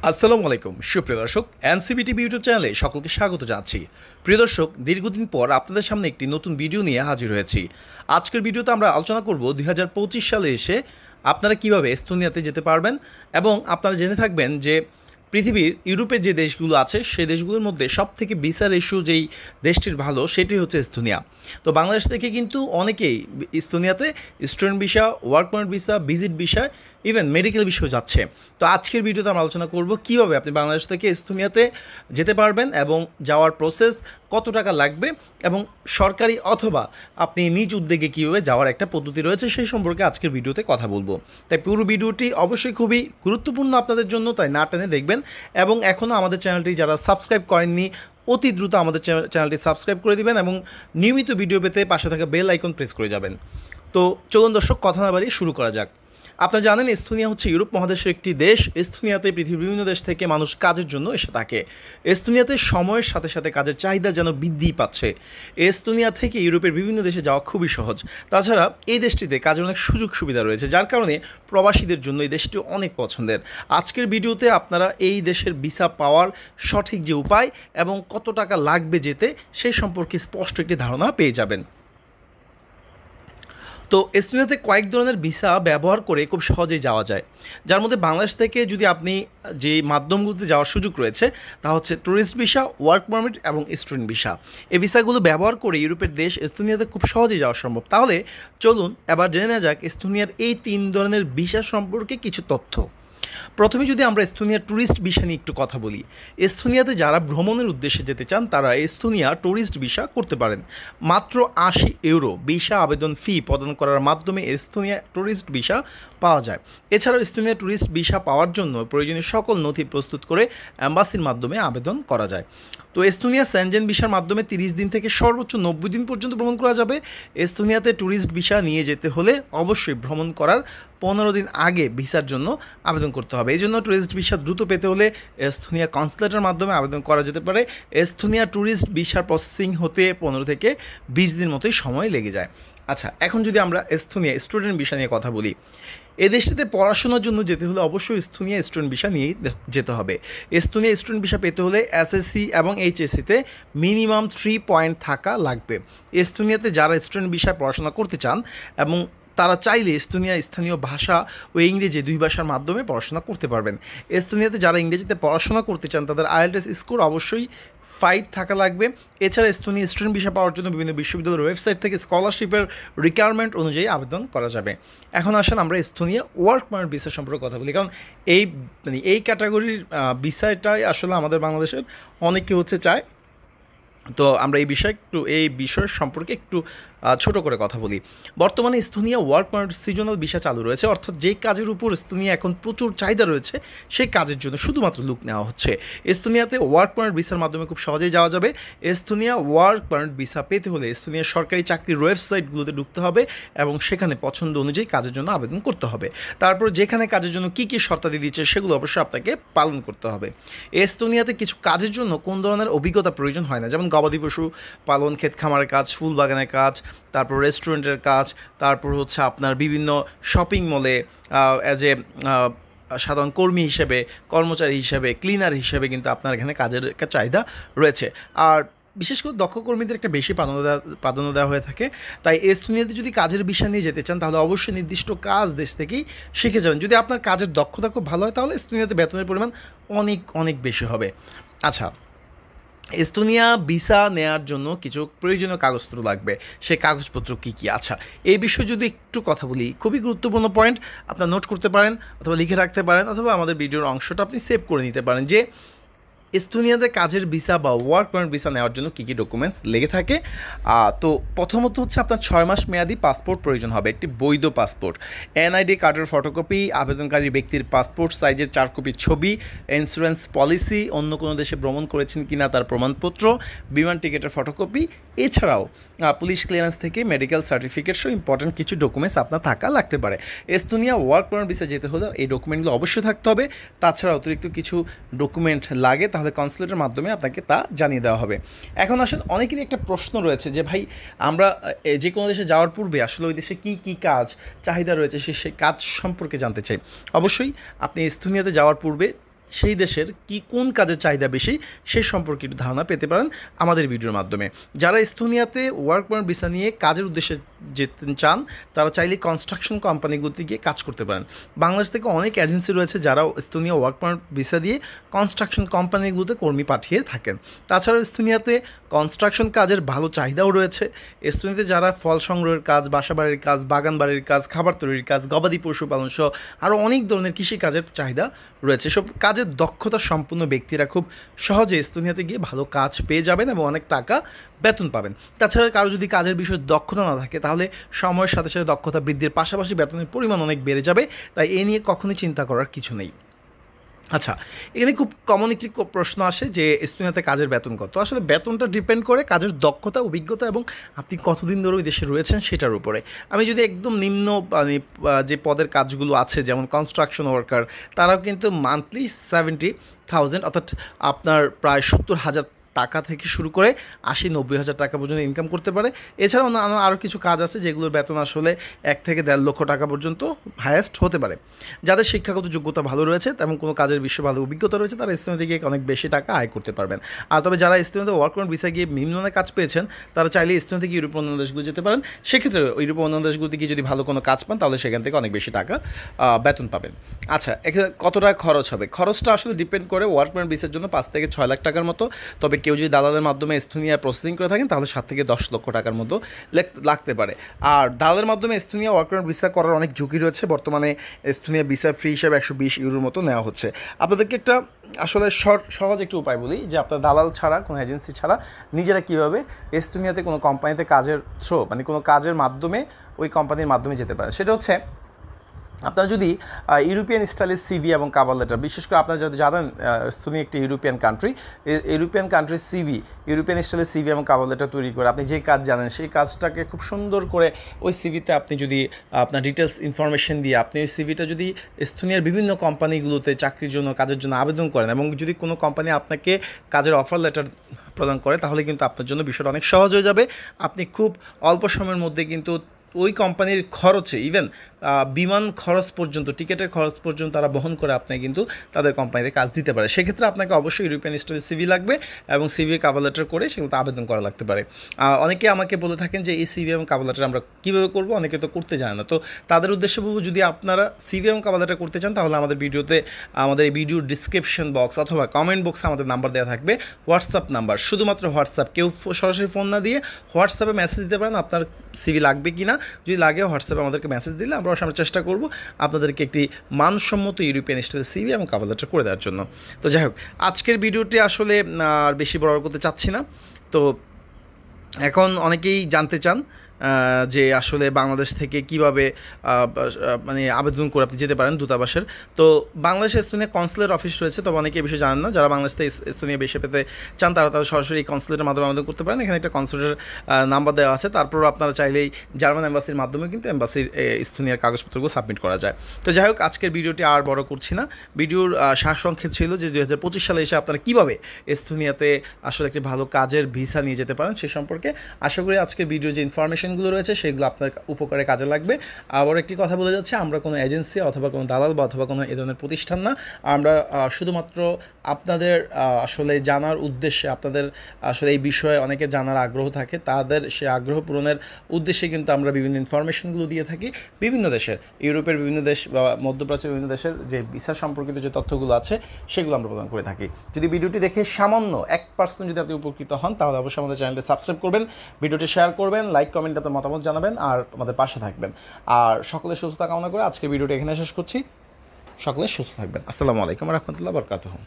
আসসালামু আলাইকুম সুপ্রিয় দর্শক, এনসিবি টিভি ইউটিউব চ্যানেলে সকলকে স্বাগত জানাচ্ছি। প্রিয় দর্শক, দীর্ঘদিন পর আপনাদের সামনে একটি নতুন ভিডিও নিয়ে হাজির হয়েছি। আজকের ভিডিওতে আমরা আলোচনা করব 2025 সালে এসে আপনারা কিভাবে এস্তোনিয়াতে যেতে পারবেন এবং আপনারা জেনে থাকবেন যে পৃথিবীর ইউরোপের যে দেশগুলো আছে সেই দেশগুলোর মধ্যে সবথেকে ভিসা রেশিও যেই দেশটির ভালো সেটি হচ্ছে এস্তোনিয়া। তো বাংলাদেশ থেকে কিন্তু অনেকেই এস্তোনিয়াতে student visa, work permit visa, visit visa, even medical বিষয় যাচ্ছে। তো আজকের ভিডিওতে আমরা আলোচনা করব কীভাবে আপনি বাংলাদেশ থেকে এস্তোনিয়াতে যেতে পারবেন এবং যাওয়ার প্রসেস কত টাকা লাগবে এবং সরকারি অথবা আপনি নিজ উদ্যোগে কীভাবে যাওয়ার একটা পদ্ধতি রয়েছে সেই সম্পর্কে আজকের ভিডিওতে কথা বলবো। তাই পুরো ভিডিওটি অবশ্যই খুবই গুরুত্বপূর্ণ আপনাদের জন্য, তাই না টেনে দেখবেন এবং এখনও আমাদের চ্যানেলটি যারা সাবস্ক্রাইব করেননি অতি দ্রুত আমাদের চ্যানেলটি সাবস্ক্রাইব করে দিবেন এবং নিয়মিত ভিডিও পেতে পাশে থাকা বেল আইকন প্রেস করে যাবেন। তো চলুন দর্শক, কথা না বাড়িয়ে শুরু করা যাক। আপনারা জানেন এস্তোনিয়া হচ্ছে ইউরোপ মহাদেশের একটি দেশ। এস্তোনিয়াতে পৃথিবীর বিভিন্ন দেশ থেকে মানুষ কাজের জন্য এসে থাকে। এস্তোনিয়াতে সময়ের সাথে সাথে কাজের চাহিদা যেন বৃদ্ধি পাচ্ছে। এস্তোনিয়া থেকে ইউরোপের বিভিন্ন দেশে যাওয়া খুবই সহজ। তাছাড়া এই দেশটিতে কাজের অনেক সুযোগ সুবিধা রয়েছে, যার কারণে প্রবাসীদের জন্য এই দেশটি অনেক পছন্দের। আজকের ভিডিওতে আপনারা এই দেশের ভিসা পাওয়ার সঠিক যে উপায় এবং কত টাকা লাগবে যেতে সেই সম্পর্কে স্পষ্ট একটি ধারণা পেয়ে যাবেন। তো এস্তোনিয়াতে কয়েক ধরনের ভিসা ব্যবহার করে খুব সহজেই যাওয়া যায়, যার মধ্যে বাংলাদেশ থেকে যদি আপনি যে মাধ্যমগুলোতে যাওয়ার সুযোগ রয়েছে তা হচ্ছে ট্যুরিস্ট ভিসা, ওয়ার্ক পারমিট এবং স্টুডেন্ট ভিসা। এই ভিসাগুলো ব্যবহার করে ইউরোপের দেশ এস্তোনিয়াতে খুব সহজেই যাওয়া সম্ভব। তাহলে চলুন এবার জেনে নেওয়া যাক এস্তোনিয়ার এই 3 ধরনের ভিসা সম্পর্কে কিছু তথ্য। প্রথমে যদি আমরা এস্তোনিয়ার ট্যুরিস্ট ভিসা নিয়ে একটু কথা বলি, এস্তোনিয়াতে যারা ভ্রমণের উদ্দেশ্যে যেতে চান তারা এস্তোনিয়া ট্যুরিস্ট ভিসা করতে পারেন। মাত্র 80 ইউরো ভিসা আবেদন ফি প্রদান করার মাধ্যমে এস্তোনিয়া ট্যুরিস্ট ভিসা পাওয়া যায়। এছাড়াও এস্তোনিয়া ট্যুরিস্ট ভিসা পাওয়ার জন্য প্রয়োজনীয় সকল নথি প্রস্তুত করে অ্যাম্বাসির মাধ্যমে আবেদন করা যায়। তো এস্তোনিয়া সেনজেন ভিসার মাধ্যমে 30 দিন থেকে সর্বোচ্চ 90 দিন পর্যন্ত ভ্রমণ করা যাবে। এস্তোনিয়াতে ট্যুরিস্ট ভিসা নিয়ে যেতে হলে অবশ্যই ভ্রমণ করার 15 দিন আগে ভিসার জন্য আবেদন করতে হবে। এই জন্য ট্যুরিস্ট ভিসা দ্রুত পেতে হলে এস্তোনিয়া কনসুলেটের মাধ্যমে আবেদন করা যেতে পারে। এস্তোনিয়া ট্যুরিস্ট ভিসার প্রসেসিং হতে 15 থেকে 20 দিন মতোই সময় লেগে যায়। আচ্ছা, এখন যদি আমরা এস্তোনিয়া স্টুডেন্ট ভিসা নিয়ে কথা বলি, এই দেশটিতে পড়াশোনার জন্য যেতে হলে অবশ্যই এস্তোনিয়া স্টুডেন্ট ভিসা নিয়েই যেতে হবে। এস্তোনিয়া স্টুডেন্ট ভিসা পেতে হলে এসএসসি এবং এইচএসসিতে মিনিমাম 3 পয়েন্ট থাকা লাগবে। এস্তোনিয়াতে যারা স্টুডেন্ট ভিসায় পড়াশোনা করতে চান এবং তারা চাইলে এস্তোনিয়া স্থানীয় ভাষা ও ইংরেজি 2 ভাষার মাধ্যমে পড়াশোনা করতে পারবেন। এস্তোনিয়াতে যারা ইংরেজিতে পড়াশোনা করতে চান তাদের আইএলটিএস স্কোর অবশ্যই 5 থাকা লাগবে। এছাড়া এস্তোনিয়া স্টুডেন্ট ভিসা পাওয়ার জন্য বিভিন্ন বিশ্ববিদ্যালয়ের ওয়েবসাইট থেকে স্কলারশিপের রিকোয়ারমেন্ট অনুযায়ী আবেদন করা যাবে। এখন আসেন আমরা এস্তোনিয়া ওয়ার্ক পারমিট ভিসা সম্পর্কে কথা বলি, কারণ এই ক্যাটাগরির ভিসাটাই আসলে আমাদের বাংলাদেশের অনেকে চায়। তো আমরা এই বিষয় সম্পর্কে একটু ছোট করে কথা বলি। বর্তমানে Estonia work permit seasonal visa চালু রয়েছে, অর্থাৎ যে কাজের উপর এস্তোনিয়া এখন প্রচুর চাহিদা রয়েছে সেই কাজের জন্য শুধুমাত্র লোক নেওয়া হচ্ছে। এস্তোনিয়াতে ওয়ার্ক পারমিট ভিসার মাধ্যমে খুব সহজেই যাওয়া যাবে। এস্তোনিয়া ওয়ার্ক পারমিট ভিসা পেতে হলে এস্তোনিয়ার সরকারি চাকরির ওয়েবসাইটগুলোতে ঢুকতে হবে এবং সেখানে পছন্দ অনুযায়ী কাজের জন্য আবেদন করতে হবে। তারপর যেখানে কাজের জন্য কী কী শর্তাদি দিচ্ছে সেগুলো অবশ্যই আপনাকে পালন করতে হবে। এস্তোনিয়াতে কিছু কাজের জন্য কোন ধরনের অভিজ্ঞতা প্রয়োজন হয় না, যেমন গবাদি পশু পালন, ক্ষেত খামারের কাজ, ফুল বাগানের কাজ, তারপর রেস্টুরেন্টের কাজ, তারপর আপনার বিভিন্ন শপিং মলে অ্যাজ এ সাধারণ কর্মী হিসেবে, কর্মচারী হিসেবে, ক্লিনার হিসেবে কিন্তু আপনার এখানে কাজের একটা চাহিদা রয়েছে। আর বিশেষ করে দক্ষ কর্মীদের একটা বেশি প্রাধান্য দেওয়া হয়ে থাকে। তাই এস্তোনিয়াতে যদি কাজের বিষয় নিয়ে যেতে চান তাহলে অবশ্যই নির্দিষ্ট কাজ দেশ থেকেই শিখে যাবেন। যদি আপনার কাজের দক্ষতা খুব ভালো হয় তাহলে এস্তোনিয়াতে বেতনের পরিমাণ অনেক অনেক বেশি হবে। আচ্ছা, এস্তোনিয়া ভিসা নেওয়ার জন্য কিছু প্রয়োজনীয় কাগজপত্র লাগবে। সেই কাগজপত্র কী কী? আচ্ছা, এই বিষয়ে যদি একটু কথা বলি, খুবই গুরুত্বপূর্ণ পয়েন্ট, আপনারা নোট করতে পারেন অথবা লিখে রাখতে পারেন অথবা আমাদের ভিডিওর অংশটা আপনি সেভ করে নিতে পারেন যে এস্তোনিয়াতে কাজের ভিসা বা ওয়ার্ক পারমিট ভিসা নেওয়ার জন্য কী কী ডকুমেন্টস লেগে থাকে। তো প্রথমত আপনার 6 মাস মেয়াদি পাসপোর্ট প্রয়োজন হবে, একটি বৈধ পাসপোর্ট, এনআইডি কার্ডের ফটোকপি, আবেদনকারী ব্যক্তির পাসপোর্ট সাইজের 4 কপি ছবি, ইন্স্যুরেন্স পলিসি, অন্য কোনো দেশে ভ্রমণ করেছেন কিনা তার প্রমাণপত্র, বিমান টিকিটের ফটোকপি, এছাড়াও পুলিশ ক্লিয়ারেন্স থেকে মেডিকেল সার্টিফিকেট সহ ইম্পর্টেন্ট কিছু ডকুমেন্টস আপনার থাকা লাগতে পারে। এস্তোনিয়া ওয়ার্ক পারমিট ভিসা যেতে হলে এই ডকুমেন্টগুলো অবশ্যই থাকতে হবে। তাছাড়া অতিরিক্ত কিছু ডকুমেন্ট লাগে, তাহলে কনসুলেটের মাধ্যমে আপনাকে তা জানিয়ে দেওয়া হবে। এখন আসলে অনেকেরই একটা প্রশ্ন রয়েছে যে ভাই, আমরা যে কোনো দেশে যাওয়ার পূর্বে আসলে ওই দেশে কী কী কাজ চাহিদা রয়েছে সেই কাজ সম্পর্কে জানতে চাই। অবশ্যই আপনি এস্তোনিয়াতে যাওয়ার পূর্বে সেই দেশের কোন কাজের চাহিদা বেশি সে সম্পর্কে একটু ধারণা পেতে পারেন আমাদের ভিডিওর মাধ্যমে। যারা এস্তোনিয়াতে ওয়ার্ক পারমিট ভিসা নিয়ে কাজের উদ্দেশ্যে যেতে চান তারা চাইলে কনস্ট্রাকশন কোম্পানিগুলোতে গিয়ে কাজ করতে পারেন। বাংলাদেশ থেকে অনেক এজেন্সি রয়েছে যারা এস্তোনিয়া ওয়ার্ক পারমিট ভিসা দিয়ে কনস্ট্রাকশন কোম্পানিগুলোতে কর্মী পাঠিয়ে থাকেন। তাছাড়াও এস্তোনিয়াতে কনস্ট্রাকশন কাজের ভালো চাহিদাও রয়েছে। এস্তোনিয়াতে যারা ফল সংগ্রহের কাজ, বাসাবাড়ির কাজ, বাগান বাড়ির কাজ, খাবার তৈরির কাজ, গবাদি পশুপালন সহ আরও অনেক ধরনের কৃষিকাজের চাহিদা রয়েছে। সব কাজের দক্ষতা সম্পন্ন ব্যক্তিরা খুব সহজে এস্তোনিয়াতে গিয়ে ভালো কাজ পেয়ে যাবেন এবং অনেক টাকা বেতন পাবেন। তাছাড়া কারো যদি কাজের বিষয়ে দক্ষতা না থাকে তাহলে সময়ের সাথে সাথে দক্ষতা বৃদ্ধির পাশাপাশি বেতনের পরিমাণ অনেক বেড়ে যাবে, তাই এ নিয়ে কখনোই চিন্তা করার কিছু নেই। আচ্ছা, এখানে খুব কমন একটি প্রশ্ন আসে যে এস্তোনিয়াতে কাজের বেতন কত। আসলে বেতনটা ডিপেন্ড করে কাজের দক্ষতা, অভিজ্ঞতা এবং আপনি কতদিন ধরে ওই দেশে রয়েছেন সেটার উপরে। আমি যদি একদম নিম্ন মানে যে পদের কাজগুলো আছে যেমন কনস্ট্রাকশন ওয়ার্কার, তারাও কিন্তু মান্থলি 70,000 অর্থাৎ আপনার প্রায় 70,000 টাকা থেকে শুরু করে 80-90 হাজার টাকা পর্যন্ত ইনকাম করতে পারে। এছাড়াও আরও কিছু কাজ আছে যেগুলোর বেতন আসলে 1 থেকে 1.5 লক্ষ টাকা পর্যন্ত হায়েস্ট হতে পারে। যাদের শিক্ষাগত যোগ্যতা ভালো রয়েছে এবং কোনো কাজের বিষয়ে ভালো অভিজ্ঞতা রয়েছে তারা এস্তোনিয়াতে গিয়ে অনেক বেশি টাকা আয় করতে পারবেন। আর তবে যারা এস্তোনিয়াতে ওয়ার্ক পারমিট ভিসা গিয়ে নিম্নমানের কাজ পেয়েছেন তারা চাইলে এস্তোনিয়া থেকে ইউরোপীয় অন্যান্য দেশগুলো যেতে পারেন। সেক্ষেত্রে ইউরোপীয় অন্যান্য দেশগুলোতে গিয়ে যদি ভালো কোনো কাজ পান তাহলে সেখান থেকে অনেক বেশি টাকা বেতন পাবেন। আচ্ছা, এখানে কত টাকা খরচ হবে? খরচটা আসলে ডিপেন্ড করে ওয়ার্ক পারমিট ভিসার জন্য 5 থেকে 6 লাখ টাকার মতো। তবে কেউ যদি দালালের মাধ্যমে এস্তোনিয়া প্রসেসিং করে থাকেন তাহলে 7 থেকে 10 লক্ষ টাকার মতো লাগতে পারে। আর দালালের মাধ্যমে এস্তোনিয়া ওয়ার্ক পারমিট ভিসা করার অনেক ঝুঁকি রয়েছে। বর্তমানে এস্তোনিয়া ভিসা ফি হিসাবে 120 ইউরোর মতো নেওয়া হচ্ছে। আপনাদেরকে একটা আসলে সহজ একটু উপায় বলি যে আপনার দালাল ছাড়া, কোনো এজেন্সি ছাড়া নিজেরা কীভাবে এস্তোনিয়াতে কোনো কোম্পানিতে কাজের মানে কোনো কাজের মাধ্যমে ওই কোম্পানির মাধ্যমে যেতে পারেন। সেটা হচ্ছে আপনারা যদি ইউরোপিয়ান স্টাইলের সিভি এবং কাভার লেটার, বিশেষ করে আপনারা যদি জানেন এস্তোনিয়া একটি ইউরোপিয়ান কান্ট্রির সিভি, ইউরোপিয়ান স্টাইলের সিভি এবং কাভার লেটার তৈরি করে আপনি যে কাজ জানেন সেই কাজটাকে খুব সুন্দর করে ওই সিভিতে আপনি যদি আপনার ডিটেলস ইনফরমেশন দিয়ে আপনি ওই সিভিটা যদি এস্তোনিয়ার বিভিন্ন কোম্পানিগুলোতে চাকরির জন্য, কাজের জন্য আবেদন করেন এবং যদি কোনো কোম্পানি আপনাকে কাজের অফার লেটার প্রদান করে তাহলে কিন্তু আপনার জন্য বিষয়টা অনেক সহজ হয়ে যাবে। আপনি খুব অল্প সময়ের মধ্যে কিন্তু ওই কোম্পানির খরচে, ইভেন বিমান খরচ পর্যন্ত, টিকিটের খরচ পর্যন্ত তারা বহন করে আপনাকে কিন্তু তাদের কোম্পানিতে কাজ দিতে পারে। সেক্ষেত্রে আপনাকে অবশ্যই ইউরোপিয়ান স্টাইলের সিভি লাগবে এবং সিভি কাভার লেটার করে সেগুলো আবেদন করা লাগতে পারে। অনেকে আমাকে বলে থাকেন যে এই সিভি এবং কাভার লেটার আমরা কীভাবে করবো, অনেকে তো করতে জানে না। তো তাদের উদ্দেশ্যে বলবো, যদি আপনারা সিভি এবং কাভার লেটার করতে চান তাহলে আমাদের এই ভিডিওর ডিসক্রিপশন বক্স অথবা কমেন্ট বক্সে আমাদের নাম্বার দেওয়া থাকবে, হোয়াটসঅ্যাপ নাম্বার, শুধুমাত্র হোয়াটসঅ্যাপ, কেউ সরাসরি ফোন না দিয়ে হোয়াটসঅ্যাপে মেসেজ দিতে পারেন আপনার সিভি লাগবে কি না। যদি লাগে হোয়াটসঅ্যাপে আমাদেরকে মেসেজ দিলে আমরা চেষ্টা করব আপনাদেরকে একটি মানসম্মত ইউরোপিয়ান স্টাইলের সিভি এবং কাভার লেটার করে দেওয়ার জন্য। তো যাই হোক, আজকের ভিডিওটি আসলে আর বেশি বড় করতে চাচ্ছি না। তো এখন অনেকেই জানতে চান যে আসলে বাংলাদেশ থেকে কিভাবে মানে আবেদন করে আপনি যেতে পারেন দূতাবাসের। তো বাংলাদেশে এস্তোনিয়া কনসুলেট অফিস রয়েছে, তবে অনেকে এই বিষয়ে জানেন না। যারা বাংলাদেশ থেকে এস্তোনিয়া বেশি পেতে চান তারা সরাসরি কনসুলেটের মাধ্যমে আবেদন করতে পারেন। এখানে একটা কনসুলেটের নাম্বার দেওয়া আছে। তারপর আপনারা চাইলেই জার্মান এম্বাসির মাধ্যমে কিন্তু এম্বাসির এস্তোনিয়ার কাগজপত্রগুলো সাবমিট করা যায়। তো যাই হোক, আজকের ভিডিওটি আর বড় করছি না। ভিডিওর সারসংক্ষেপ ছিল যে 2025 সালে এসে আপনারা কীভাবে এস্তোনিয়াতে আসলে একটি ভালো কাজের ভিসা নিয়ে যেতে পারেন সে সম্পর্কে। আশা করি আজকের ভিডিও যে ইনফরমেশনগুলো রয়েছে সেগুলো আপনার উপকারে কাজে লাগবে। আবার একটি কথা বলে যাচ্ছে, আমরা কোনো এজেন্সি অথবা কোনো দালাল বা অথবা কোনো এ ধরনের প্রতিষ্ঠান না। আমরা শুধুমাত্র আপনাদের আসলে জানার উদ্দেশ্যে, আপনাদের আসলে এই বিষয়ে অনেকে জানার আগ্রহ থাকে, তাদের সে আগ্রহ পূরণের উদ্দেশ্যে কিন্তু আমরা বিভিন্ন ইনফরমেশনগুলো দিয়ে থাকি। বিভিন্ন দেশের, ইউরোপের বিভিন্ন দেশ বা মধ্যপ্রাচ্যের বিভিন্ন দেশের যে ভিসা সম্পর্কিত যে তথ্যগুলো আছে সেগুলো আমরা প্রদান করে থাকি। যদি ভিডিওটি দেখে সামান্য 1% যদি আপনি উপকৃত হন তাহলে অবশ্যই আমাদের চ্যানেলটি সাবস্ক্রাইব করবেন, ভিডিওটি শেয়ার করবেন, লাইক কমেন্ট আপনার মতামত জানাবেন আর আমাদের পাশে থাকবেন। আর সকলের সুস্থতা কামনা করে আজকে ভিডিওটি এখানে শেষ করছি। সকলে সুস্থ থাকবেন। আসসালামু আলাইকুম ওয়া রাহমাতুল্লাহি ওয়া বারাকাতুহু।